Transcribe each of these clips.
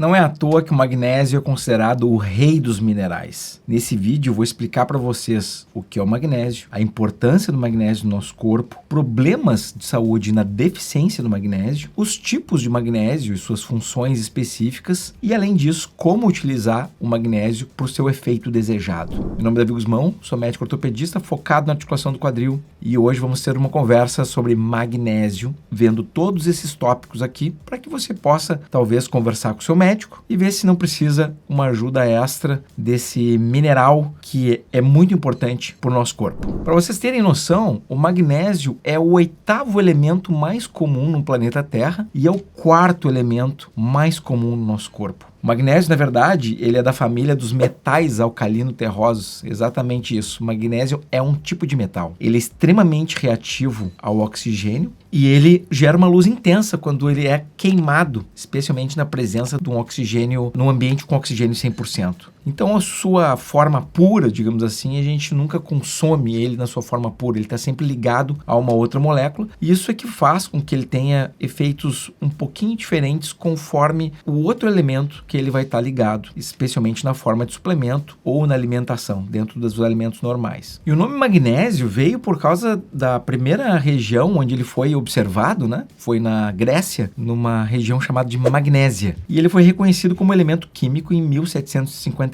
Não é à toa que o magnésio é considerado o rei dos minerais. Nesse vídeo eu vou explicar para vocês o que é o magnésio, a importância do magnésio no nosso corpo, problemas de saúde na deficiência do magnésio, os tipos de magnésio e suas funções específicas e, além disso, como utilizar o magnésio para o seu efeito desejado. Meu nome é Davi Guzmão, sou médico ortopedista focado na articulação do quadril e hoje vamos ter uma conversa sobre magnésio, vendo todos esses tópicos aqui para que você possa, talvez, conversar com o seu médico e ver se não precisa uma ajuda extra desse mineral que é muito importante para o nosso corpo. Para vocês terem noção, o magnésio é o 8º elemento mais comum no planeta Terra e é o 4º elemento mais comum no nosso corpo. O magnésio, na verdade, ele é da família dos metais alcalino-terrosos, exatamente isso. O magnésio é um tipo de metal. Ele é extremamente reativo ao oxigênio e ele gera uma luz intensa quando ele é queimado, especialmente na presença de um oxigênio, num ambiente com oxigênio 100%. Então, a sua forma pura, digamos assim, a gente nunca consome ele na sua forma pura. Ele está sempre ligado a uma outra molécula. E isso é que faz com que ele tenha efeitos um pouquinho diferentes conforme o outro elemento que ele vai estar ligado, especialmente na forma de suplemento ou na alimentação, dentro dos alimentos normais. E o nome magnésio veio por causa da primeira região onde ele foi observado, né? Foi na Grécia, numa região chamada de Magnésia. E ele foi reconhecido como elemento químico em 1755.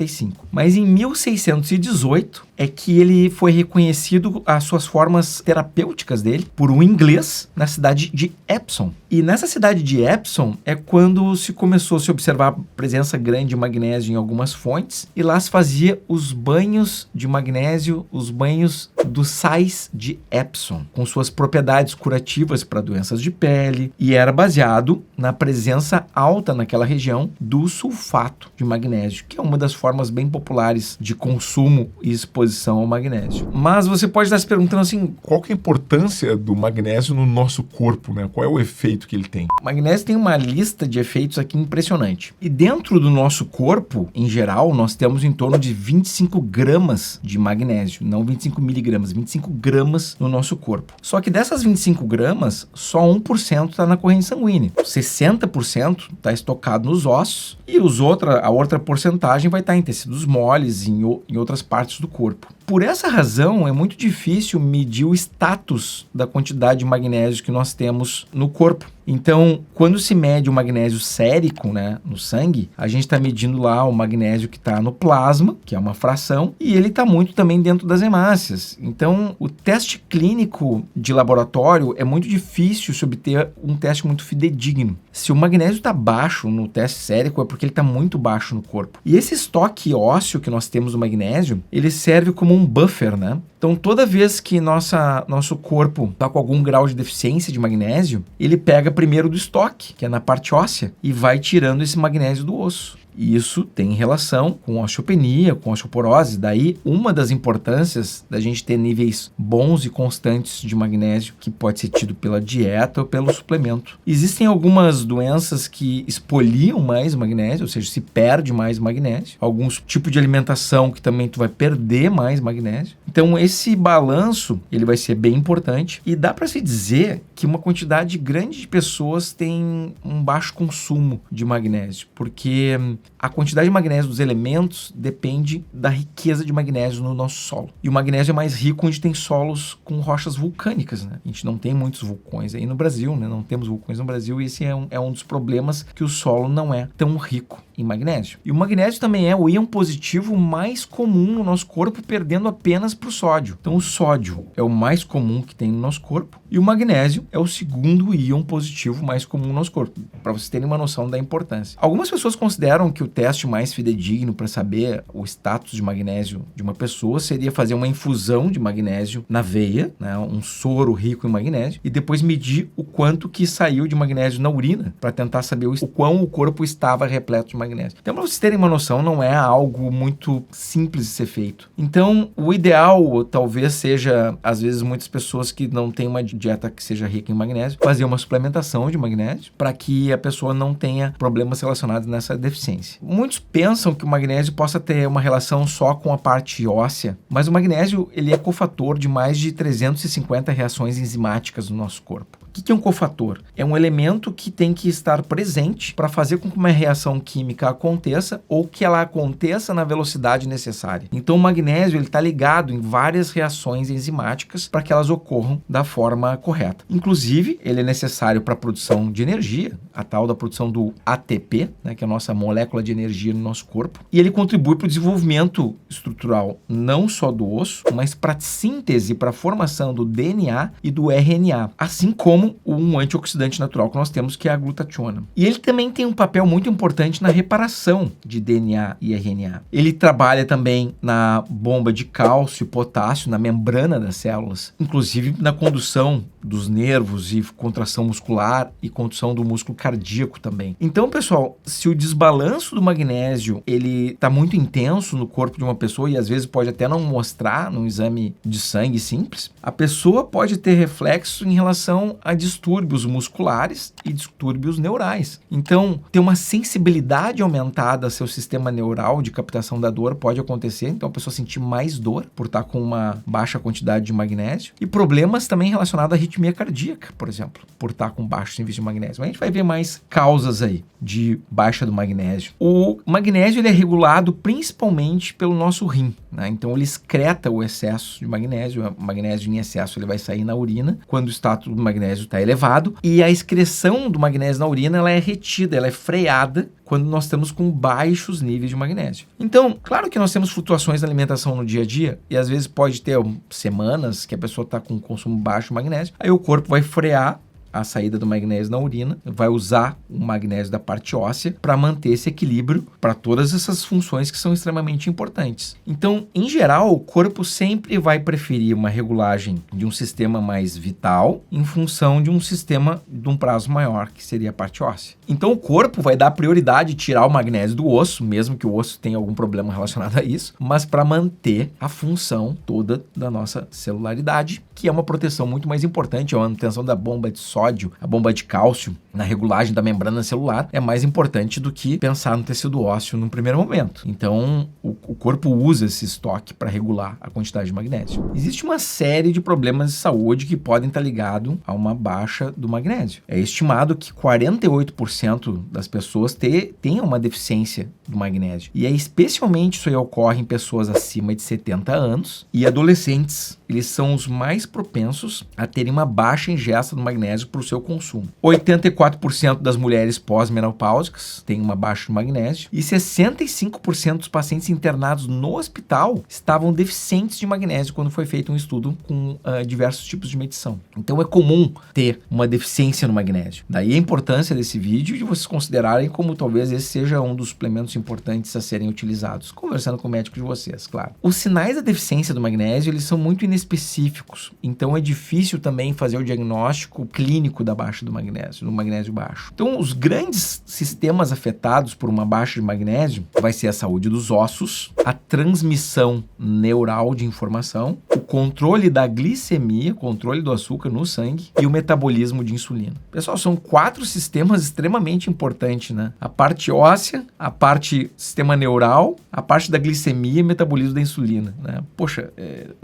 Mas em 1618 é que ele foi reconhecido as suas formas terapêuticas dele por um inglês na cidade de Epsom. E nessa cidade de Epsom é quando se começou a se observar a presença grande de magnésio em algumas fontes e lá se fazia os banhos de magnésio, os banhos dos sais de Epsom, com suas propriedades curativas para doenças de pele, e era baseado na presença alta naquela região do sulfato de magnésio, que é uma das formas bem populares de consumo e exposição ao magnésio. Mas você pode estar se perguntando assim, qual que é a importância do magnésio no nosso corpo, né? Qual é o efeito que ele tem? O magnésio tem uma lista de efeitos aqui impressionante. E dentro do nosso corpo, em geral, nós temos em torno de 25 gramas de magnésio, não 25 miligramas, 25 gramas no nosso corpo. Só que dessas 25 gramas, só 1% está na corrente sanguínea. 60% está estocado nos ossos e a outra porcentagem vai estar em tecidos moles e em outras partes do corpo. Por essa razão, é muito difícil medir o status da quantidade de magnésio que nós temos no corpo. Então, quando se mede o magnésio sérico, né, no sangue, a gente está medindo lá o magnésio que está no plasma, que é uma fração, e ele está muito também dentro das hemácias. Então, o teste clínico de laboratório é muito difícil se obter um teste muito fidedigno. Se o magnésio está baixo no teste sérico, é porque ele está muito baixo no corpo. E esse estoque ósseo que nós temos do magnésio, ele serve como um buffer, né? Então, toda vez que nosso corpo está com algum grau de deficiência de magnésio, ele pega primeiro do estoque, que é na parte óssea, e vai tirando esse magnésio do osso. E isso tem relação com osteopenia, com osteoporose. Daí, uma das importâncias da gente ter níveis bons e constantes de magnésio, que pode ser tido pela dieta ou pelo suplemento. Existem algumas doenças que expoliam mais magnésio, ou seja, se perde mais magnésio. Alguns tipos de alimentação que também tu vai perder mais magnésio. Então, esse balanço, ele vai ser bem importante. E dá para se dizer que uma quantidade grande de pessoas tem um baixo consumo de magnésio, porque a quantidade de magnésio dos elementos depende da riqueza de magnésio no nosso solo. E o magnésio é mais rico onde tem solos com rochas vulcânicas, né? A gente não tem muitos vulcões aí no Brasil, né? Não temos vulcões no Brasil e esse é um dos problemas, que o solo não é tão rico em magnésio. E o magnésio também é o íon positivo mais comum no nosso corpo, perdendo apenas para o sódio. Então, o sódio é o mais comum que tem no nosso corpo e o magnésio é o segundo íon positivo mais comum no nosso corpo, para vocês terem uma noção da importância. Algumas pessoas consideram que o teste mais fidedigno para saber o status de magnésio de uma pessoa seria fazer uma infusão de magnésio na veia, né, um soro rico em magnésio, e depois medir o quanto que saiu de magnésio na urina, para tentar saber o quão o corpo estava repleto de magnésio. Então, para vocês terem uma noção, não é algo muito simples de ser feito. Então, o ideal talvez seja, às vezes, muitas pessoas que não têm uma dieta que seja rica em magnésio, fazer uma suplementação de magnésio para que a pessoa não tenha problemas relacionados nessa deficiência. Muitos pensam que o magnésio possa ter uma relação só com a parte óssea, mas o magnésio ele é cofator de mais de 350 reações enzimáticas no nosso corpo, que é um cofator? É um elemento que tem que estar presente para fazer com que uma reação química aconteça ou que ela aconteça na velocidade necessária. Então o magnésio está ligado em várias reações enzimáticas para que elas ocorram da forma correta. Inclusive, ele é necessário para a produção de energia, a tal da produção do ATP, né, que é a nossa molécula de energia no nosso corpo, e ele contribui para o desenvolvimento estrutural não só do osso, mas para a síntese, para a formação do DNA e do RNA, assim como um antioxidante natural que nós temos, que é a glutationa. E ele também tem um papel muito importante na reparação de DNA e RNA. Ele trabalha também na bomba de cálcio e potássio, na membrana das células, inclusive na condução dos nervos e contração muscular e condução do músculo cardíaco também. Então, pessoal, se o desbalanço do magnésio ele está muito intenso no corpo de uma pessoa e às vezes pode até não mostrar num exame de sangue simples, a pessoa pode ter reflexo em relação a distúrbios musculares e distúrbios neurais. Então, ter uma sensibilidade aumentada ao seu sistema neural de captação da dor pode acontecer, então a pessoa sentir mais dor por estar com uma baixa quantidade de magnésio e problemas também relacionados à arritmia cardíaca, por exemplo, por estar com baixos níveis de magnésio. Mas a gente vai ver mais causas aí de baixa do magnésio. O magnésio ele é regulado principalmente pelo nosso rim, né? Então ele excreta o excesso de magnésio. O magnésio em excesso ele vai sair na urina quando o status do magnésio está elevado, e a excreção do magnésio na urina ela é retida, ela é freada quando nós estamos com baixos níveis de magnésio. Então, claro que nós temos flutuações na alimentação no dia a dia, e às vezes pode ter semanas que a pessoa está com consumo baixo de magnésio, aí o corpo vai frear a saída do magnésio na urina, vai usar o magnésio da parte óssea para manter esse equilíbrio para todas essas funções que são extremamente importantes. Então, em geral, o corpo sempre vai preferir uma regulagem de um sistema mais vital em função de um sistema de um prazo maior, que seria a parte óssea. Então, o corpo vai dar prioridade de tirar o magnésio do osso, mesmo que o osso tenha algum problema relacionado a isso, mas para manter a função toda da nossa celularidade, que é uma proteção muito mais importante, é a manutenção da bomba de sódio, a bomba de cálcio, na regulagem da membrana celular, é mais importante do que pensar no tecido ósseo no primeiro momento. Então, o corpo usa esse estoque para regular a quantidade de magnésio. Existe uma série de problemas de saúde que podem estar ligados a uma baixa do magnésio. É estimado que 48% das pessoas tenham uma deficiência do magnésio. E especialmente isso aí ocorre em pessoas acima de 70 anos e adolescentes. Eles são os mais propensos a terem uma baixa ingesta do magnésio para o seu consumo. 84% das mulheres pós-menopáusicas têm uma baixa de magnésio e 65% dos pacientes internados no hospital estavam deficientes de magnésio quando foi feito um estudo com diversos tipos de medição. Então é comum ter uma deficiência no magnésio. Daí a importância desse vídeo de vocês considerarem como talvez esse seja um dos suplementos importantes a serem utilizados, conversando com o médico de vocês, claro. Os sinais da deficiência do magnésio, eles são muito inespecíficos, então é difícil também fazer o diagnóstico clínico da baixa do magnésio baixo. Então, os grandes sistemas afetados por uma baixa de magnésio vai ser a saúde dos ossos, a transmissão neural de informação, o controle da glicemia, controle do açúcar no sangue e o metabolismo de insulina. Pessoal, são 4 sistemas extremamente importantes, né? A parte óssea, a parte sistema neural, a parte da glicemia e metabolismo da insulina, né? Poxa,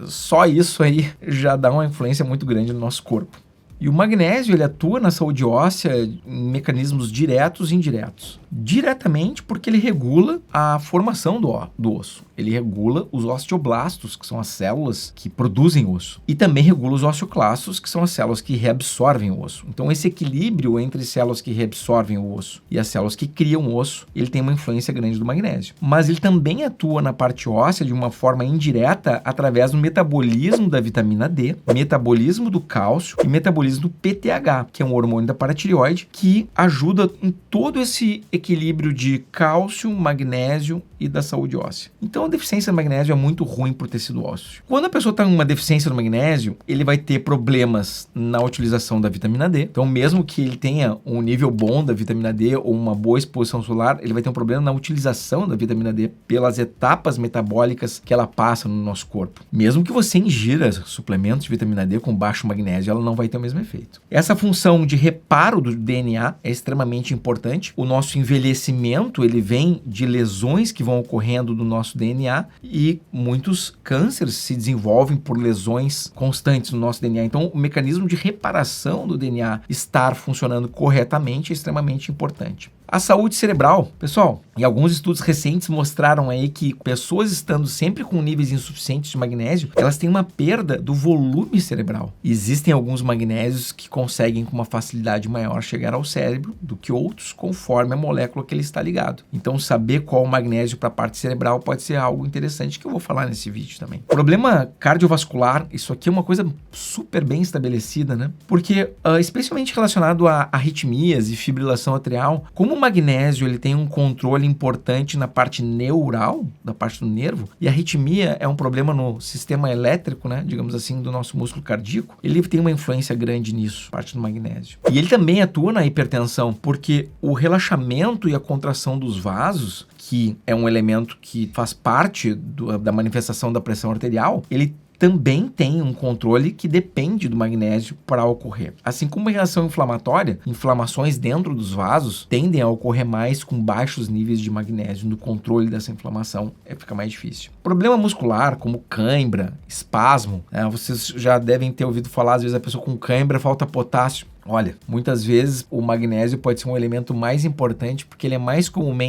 só isso aí já dá uma influência muito grande no nosso corpo. E o magnésio ele atua na saúde óssea em mecanismos diretos e indiretos. Diretamente porque ele regula a formação do osso. Ele regula os osteoblastos, que são as células que produzem osso. E também regula os osteoclastos, que são as células que reabsorvem o osso. Então esse equilíbrio entre células que reabsorvem o osso e as células que criam o osso, ele tem uma influência grande do magnésio. Mas ele também atua na parte óssea de uma forma indireta através do metabolismo da vitamina D, metabolismo do cálcio e metabolismo do PTH, que é um hormônio da paratireoide, que ajuda em todo esse equilíbrio de cálcio, magnésio e da saúde óssea. Então a deficiência do magnésio é muito ruim para o tecido ósseo. Quando a pessoa está com uma deficiência do magnésio, ele vai ter problemas na utilização da vitamina D. Então mesmo que ele tenha um nível bom da vitamina D ou uma boa exposição solar, ele vai ter um problema na utilização da vitamina D pelas etapas metabólicas que ela passa no nosso corpo. Mesmo que você ingira suplementos de vitamina D com baixo magnésio, ela não vai ter o mesmo efeito. Essa função de reparo do DNA é extremamente importante. O nosso envelhecimento envelhecimento, ele vem de lesões que vão ocorrendo no nosso DNA e muitos cânceres se desenvolvem por lesões constantes no nosso DNA. Então, o mecanismo de reparação do DNA estar funcionando corretamente é extremamente importante. A saúde cerebral, pessoal, e alguns estudos recentes mostraram aí que pessoas estando sempre com níveis insuficientes de magnésio, elas têm uma perda do volume cerebral. Existem alguns magnésios que conseguem com uma facilidade maior chegar ao cérebro do que outros, conforme a molécula que ele está ligado. Então, saber qual o magnésio para a parte cerebral pode ser algo interessante que eu vou falar nesse vídeo também. Problema cardiovascular, isso aqui é uma coisa super bem estabelecida, né? Porque, especialmente relacionado a arritmias e fibrilação atrial, como o magnésio ele tem um controle importante na parte neural, da parte do nervo, e a arritmia é um problema no sistema elétrico, né, digamos assim, do nosso músculo cardíaco, ele tem uma influência grande nisso, parte do magnésio. E ele também atua na hipertensão, porque o relaxamento e a contração dos vasos, que é um elemento que faz parte da manifestação da pressão arterial, ele também tem um controle que depende do magnésio para ocorrer. Assim como a reação inflamatória, inflamações dentro dos vasos tendem a ocorrer mais com baixos níveis de magnésio. No controle dessa inflamação fica mais difícil. Problema muscular, como cãibra, espasmo, vocês já devem ter ouvido falar, às vezes a pessoa com cãibra falta potássio. Olha, muitas vezes o magnésio pode ser um elemento mais importante porque ele é mais comum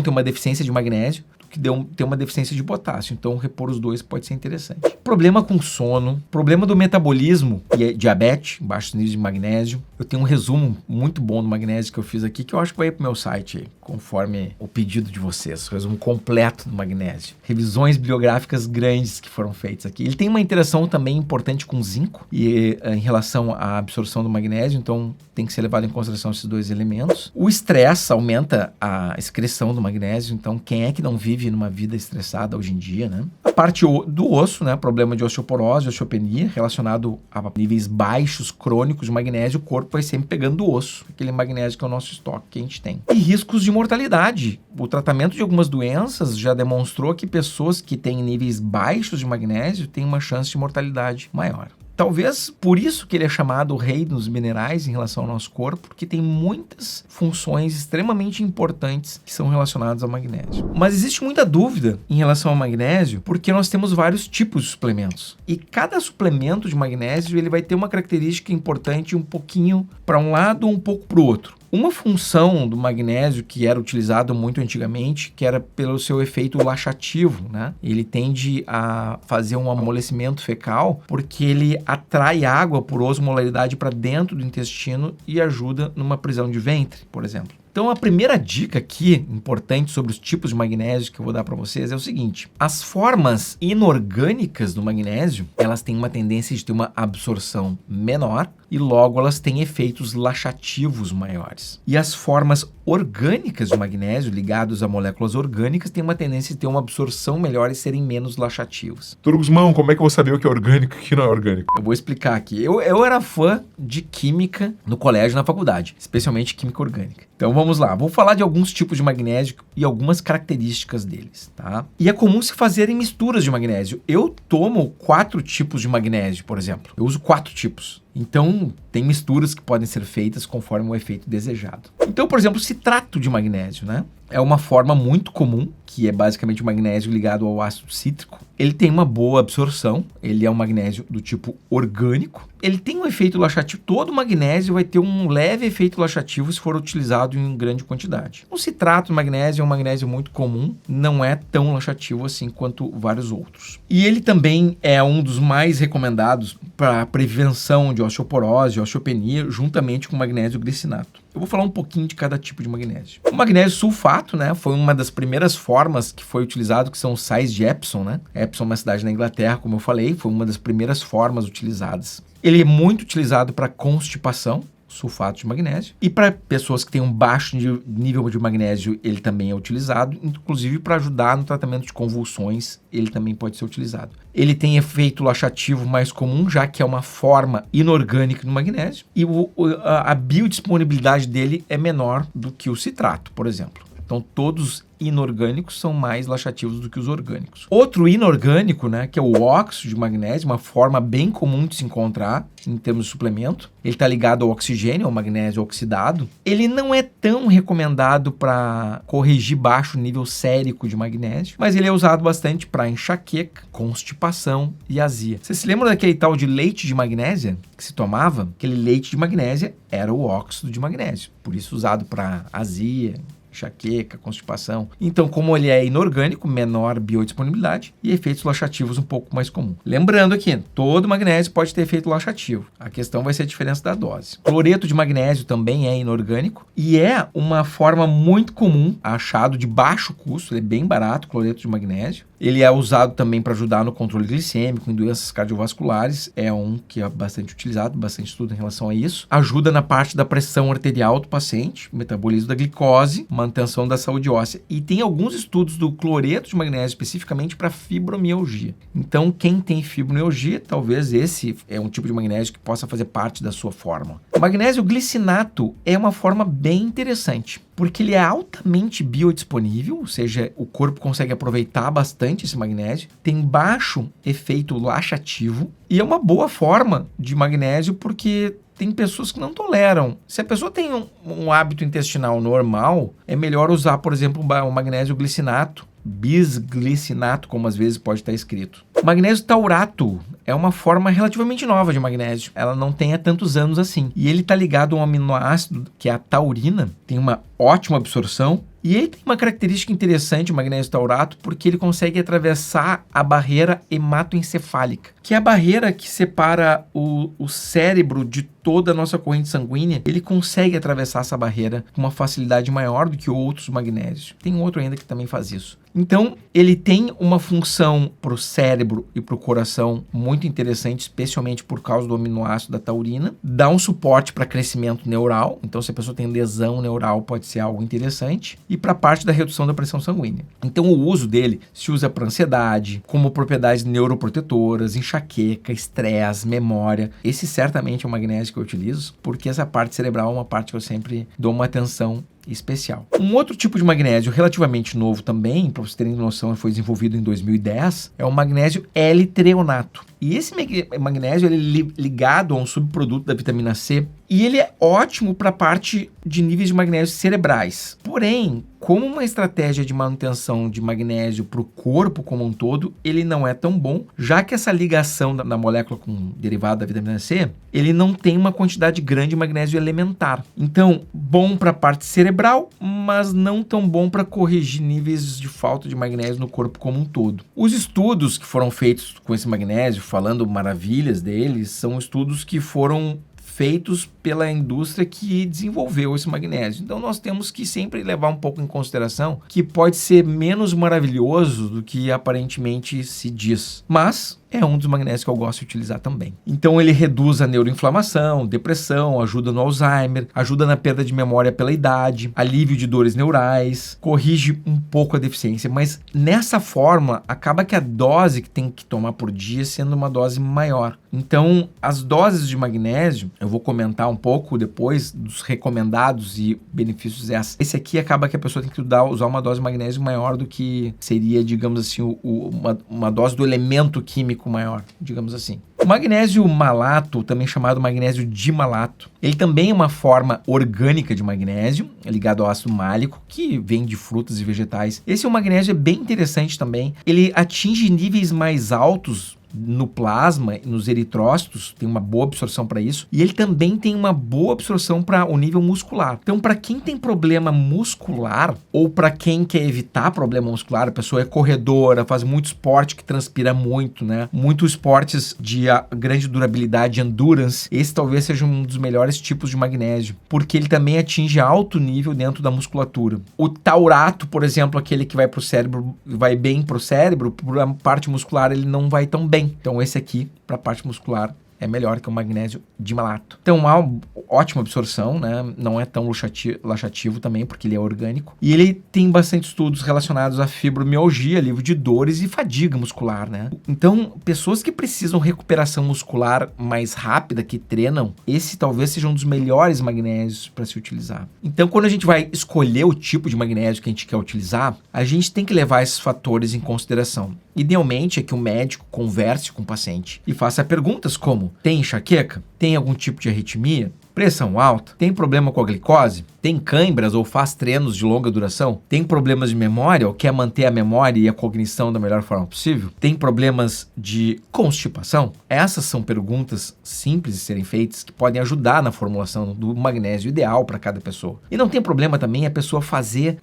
ter uma deficiência de magnésio que ter uma deficiência de potássio. Então, repor os dois pode ser interessante. Problema com sono, problema do metabolismo e diabetes, baixos níveis de magnésio. Eu tenho um resumo muito bom do magnésio que eu fiz aqui, que eu acho que vai para o meu site aí, conforme o pedido de vocês. Resumo completo do magnésio. Revisões bibliográficas grandes que foram feitas aqui. Ele tem uma interação também importante com zinco e em relação à absorção do magnésio, então tem que ser levado em consideração esses dois elementos. O estresse aumenta a excreção do magnésio, então quem é que não vive numa vida estressada hoje em dia, né? A parte do osso, né? Problema de osteoporose, osteopenia, relacionado a níveis baixos crônicos de magnésio, o corpo vai sempre pegando do osso, aquele magnésio que é o nosso estoque que a gente tem. E riscos de mortalidade. O tratamento de algumas doenças já demonstrou que pessoas que têm níveis baixos de magnésio têm uma chance de mortalidade maior. Talvez por isso que ele é chamado o rei dos minerais em relação ao nosso corpo, porque tem muitas funções extremamente importantes que são relacionadas ao magnésio. Mas existe muita dúvida em relação ao magnésio, porque nós temos vários tipos de suplementos. E cada suplemento de magnésio ele vai ter uma característica importante um pouquinho para um lado, um pouco para o outro. Uma função do magnésio que era utilizado muito antigamente, que era pelo seu efeito laxativo, né? Ele tende a fazer um amolecimento fecal porque ele atrai água por osmolaridade para dentro do intestino e ajuda numa prisão de ventre, por exemplo. Então, a primeira dica aqui, importante sobre os tipos de magnésio que eu vou dar para vocês é o seguinte. As formas inorgânicas do magnésio, elas têm uma tendência de ter uma absorção menor e logo elas têm efeitos laxativos maiores. E as formas orgânicas do magnésio, ligadas a moléculas orgânicas, têm uma tendência de ter uma absorção melhor e serem menos laxativos. Doutor Guzmão, como é que eu vou saber o que é orgânico e o que não é orgânico? Eu vou explicar aqui. Eu era fã de química no colégio, na faculdade, especialmente química orgânica. Então vamos lá, vou falar de alguns tipos de magnésio e algumas características deles, tá? E é comum se fazerem misturas de magnésio. Eu tomo 4 tipos de magnésio, por exemplo. Eu uso 4 tipos. Então, tem misturas que podem ser feitas conforme o efeito desejado. Então, por exemplo, citrato de magnésio, né? É uma forma muito comum, que é basicamente o magnésio ligado ao ácido cítrico. Ele tem uma boa absorção, ele é um magnésio do tipo orgânico. Ele tem um efeito laxativo, todo magnésio vai ter um leve efeito laxativo se for utilizado em grande quantidade. O citrato de magnésio é um magnésio muito comum, não é tão laxativo assim quanto vários outros. E ele também é um dos mais recomendados para prevenção de osteoporose, osteopenia, juntamente com o magnésio glicinato. Eu vou falar um pouquinho de cada tipo de magnésio. O magnésio sulfato, né, foi uma das primeiras formas que foi utilizado, que são os sais de Epsom, né? Epsom é uma cidade na Inglaterra, como eu falei, foi uma das primeiras formas utilizadas. Ele é muito utilizado para constipação, sulfato de magnésio, e para pessoas que têm um baixo nível de magnésio, ele também é utilizado, inclusive para ajudar no tratamento de convulsões, ele também pode ser utilizado. Ele tem efeito laxativo mais comum, já que é uma forma inorgânica do magnésio, e a biodisponibilidade dele é menor do que o citrato, por exemplo. Então, todos inorgânicos são mais laxativos do que os orgânicos. Outro inorgânico, né, que é o óxido de magnésio, uma forma bem comum de se encontrar em termos de suplemento. Ele está ligado ao oxigênio, ao magnésio oxidado. Ele não é tão recomendado para corrigir baixo nível sérico de magnésio, mas ele é usado bastante para enxaqueca, constipação e azia. Você se lembra daquele tal de leite de magnésia que se tomava? Aquele leite de magnésia era o óxido de magnésio, por isso usado para azia, enxaqueca, constipação. Então, como ele é inorgânico, menor biodisponibilidade e efeitos laxativos um pouco mais comum. Lembrando aqui, todo magnésio pode ter efeito laxativo. A questão vai ser a diferença da dose. Cloreto de magnésio também é inorgânico e é uma forma muito comum, achado de baixo custo, ele é bem barato, cloreto de magnésio. Ele é usado também para ajudar no controle glicêmico, em doenças cardiovasculares, é um que é bastante utilizado, bastante estudo em relação a isso. Ajuda na parte da pressão arterial do paciente, metabolismo da glicose, manutenção da saúde óssea. E tem alguns estudos do cloreto de magnésio especificamente para fibromialgia. Então, quem tem fibromialgia, talvez esse é um tipo de magnésio que possa fazer parte da sua fórmula. O magnésio glicinato é uma forma bem interessante, porque ele é altamente biodisponível, ou seja, o corpo consegue aproveitar bastante esse magnésio, tem baixo efeito laxativo e é uma boa forma de magnésio porque tem pessoas que não toleram. Se a pessoa tem um hábito intestinal normal, é melhor usar, por exemplo, o magnésio glicinato, bisglicinato, como às vezes pode estar escrito. O magnésio taurato é uma forma relativamente nova de magnésio. Ela não tem há tantos anos assim. E ele está ligado a um aminoácido, que é a taurina, tem uma ótima absorção. E ele tem uma característica interessante, o magnésio taurato, porque ele consegue atravessar a barreira hematoencefálica, que é a barreira que separa o cérebro de toda a nossa corrente sanguínea. Ele consegue atravessar essa barreira com uma facilidade maior do que outros magnésios. Tem outro ainda que também faz isso. Então, ele tem uma função para o cérebro e para o coração muito interessante, especialmente por causa do aminoácido da taurina. Dá um suporte para crescimento neural. Então, se a pessoa tem lesão neural, pode ser algo interessante. E para a parte da redução da pressão sanguínea. Então, o uso dele se usa para ansiedade, como propriedades neuroprotetoras, enxaqueca, estresse, memória. Esse certamente é o magnésio que eu utilizo, porque essa parte cerebral é uma parte que eu sempre dou uma atenção especial. Um outro tipo de magnésio relativamente novo também, para vocês terem noção, foi desenvolvido em 2010, é o magnésio L-treonato. E esse magnésio ele é ligado a um subproduto da vitamina C e ele é ótimo para a parte de níveis de magnésio cerebrais. Porém, como uma estratégia de manutenção de magnésio para o corpo como um todo, ele não é tão bom, já que essa ligação da molécula com derivado da vitamina C, ele não tem uma quantidade grande de magnésio elementar. Então, bom para a parte cerebral, mas não tão bom para corrigir níveis de falta de magnésio no corpo como um todo. Os estudos que foram feitos com esse magnésio, falando maravilhas deles, são estudos que foram feitos pela indústria que desenvolveu esse magnésio. Então nós temos que sempre levar um pouco em consideração que pode ser menos maravilhoso do que aparentemente se diz. Mas é um dos magnésios que eu gosto de utilizar também. Então ele reduz a neuroinflamação, depressão, ajuda no Alzheimer, ajuda na perda de memória pela idade, alívio de dores neurais, corrige um pouco a deficiência, mas nessa fórmula acaba que a dose que tem que tomar por dia sendo uma dose maior. Então as doses de magnésio, eu vou comentar um pouco depois dos recomendados e benefícios dessa. Esse aqui acaba que a pessoa tem que usar uma dose de magnésio maior do que seria, digamos assim, uma dose do elemento químico maior, digamos assim. O magnésio malato, também chamado magnésio dimalato, ele também é uma forma orgânica de magnésio, ligado ao ácido málico, que vem de frutas e vegetais. Esse magnésio é bem interessante também. Ele atinge níveis mais altos no plasma, nos eritrócitos, tem uma boa absorção para isso, e ele também tem uma boa absorção para o nível muscular. Então, para quem tem problema muscular, ou para quem quer evitar problema muscular, a pessoa é corredora, faz muito esporte que transpira muito, né? Muitos esportes de grande durabilidade, endurance, esse talvez seja um dos melhores tipos de magnésio, porque ele também atinge alto nível dentro da musculatura. O taurato, por exemplo, aquele que vai para o cérebro, vai bem para o cérebro, para a parte muscular ele não vai tão bem. Então esse aqui, para a parte muscular, é melhor que o magnésio dimalato. Então, há uma ótima absorção, né? Não é tão laxativo também, porque ele é orgânico. E ele tem bastante estudos relacionados à fibromialgia, alívio de dores e fadiga muscular, né? Então, pessoas que precisam recuperação muscular mais rápida, que treinam, esse talvez seja um dos melhores magnésios para se utilizar. Então, quando a gente vai escolher o tipo de magnésio que a gente quer utilizar, a gente tem que levar esses fatores em consideração. Idealmente é que o médico converse com o paciente e faça perguntas como: tem enxaqueca? Tem algum tipo de arritmia? Pressão alta? Tem problema com a glicose? Tem cãibras ou faz treinos de longa duração? Tem problemas de memória ou quer manter a memória e a cognição da melhor forma possível? Tem problemas de constipação? Essas são perguntas simples de serem feitas que podem ajudar na formulação do magnésio ideal para cada pessoa. E não tem problema também a pessoa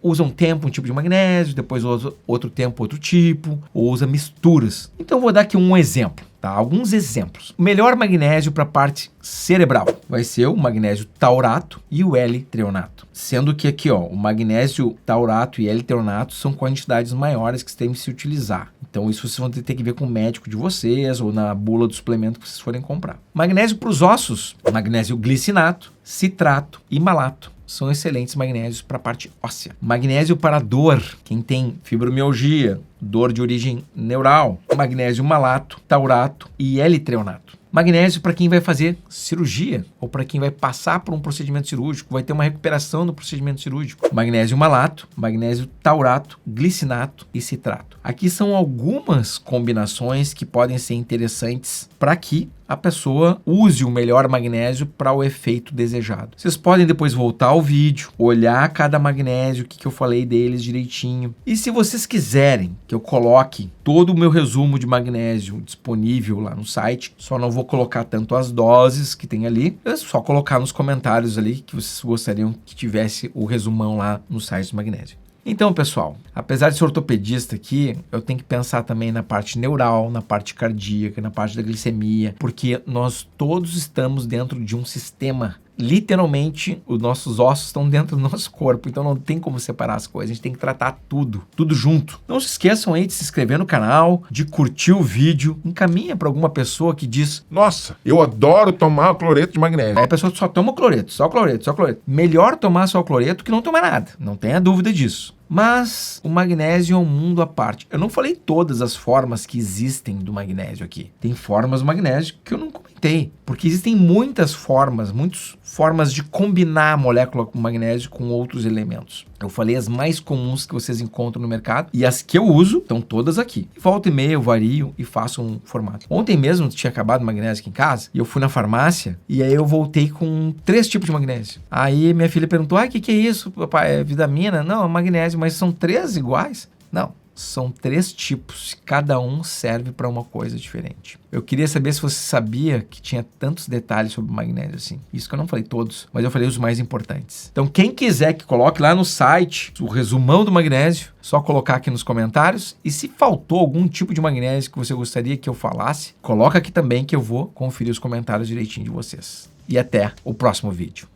usa um tempo um tipo de magnésio, depois usa outro tempo outro tipo, ou usa misturas. Então vou dar aqui um exemplo. Tá, alguns exemplos. O melhor magnésio para a parte cerebral vai ser o magnésio taurato e o L-treonato. Sendo que aqui, o magnésio taurato e L-treonato são quantidades maiores que você tem que se utilizar. Então isso vocês vão ter que ver com o médico de vocês ou na bula do suplemento que vocês forem comprar. Magnésio para os ossos, magnésio glicinato, citrato e malato. São excelentes magnésios para a parte óssea. Magnésio para dor, quem tem fibromialgia, dor de origem neural, magnésio malato, taurato e L-treonato. Magnésio para quem vai fazer cirurgia ou para quem vai passar por um procedimento cirúrgico, vai ter uma recuperação do procedimento cirúrgico. Magnésio malato, magnésio taurato, glicinato e citrato. Aqui são algumas combinações que podem ser interessantes para que a pessoa use o melhor magnésio para o efeito desejado. Vocês podem depois voltar ao vídeo, olhar cada magnésio, o que eu falei deles direitinho. E se vocês quiserem que eu coloque todo o meu resumo de magnésio disponível lá no site, só não vou colocar tanto as doses que tem ali, é só colocar nos comentários ali que vocês gostariam que tivesse o resumão lá no site do magnésio. Então, pessoal, apesar de ser ortopedista aqui, eu tenho que pensar também na parte neural, na parte cardíaca, na parte da glicemia, porque nós todos estamos dentro de um sistema. Literalmente, os nossos ossos estão dentro do nosso corpo, então não tem como separar as coisas, a gente tem que tratar tudo junto. Não se esqueçam aí de se inscrever no canal, de curtir o vídeo, encaminha para alguma pessoa que diz: nossa, eu adoro tomar cloreto de magnésio. Aí a pessoa só toma cloreto, só cloreto, só cloreto. Melhor tomar só cloreto que não tomar nada, não tenha dúvida disso. Mas o magnésio é um mundo à parte. Eu não falei todas as formas que existem do magnésio aqui. Tem formas do magnésio que eu não comentei, porque existem muitas formas de combinar a molécula com magnésio com outros elementos. Eu falei as mais comuns que vocês encontram no mercado e as que eu uso estão todas aqui. Volta e meia eu vario e faço um formato. Ontem mesmo tinha acabado o magnésio aqui em casa e eu fui na farmácia e aí eu voltei com 3 tipos de magnésio. Aí minha filha perguntou: o que é isso, papai? É vitamina? Não, é magnésio, mas são 3 iguais? Não. São 3 tipos, cada um serve para uma coisa diferente. Eu queria saber se você sabia que tinha tantos detalhes sobre o magnésio assim. Isso que eu não falei todos, mas eu falei os mais importantes. Então, quem quiser que coloque lá no site o resumão do magnésio, só colocar aqui nos comentários. E se faltou algum tipo de magnésio que você gostaria que eu falasse, coloca aqui também que eu vou conferir os comentários direitinho de vocês. E até o próximo vídeo.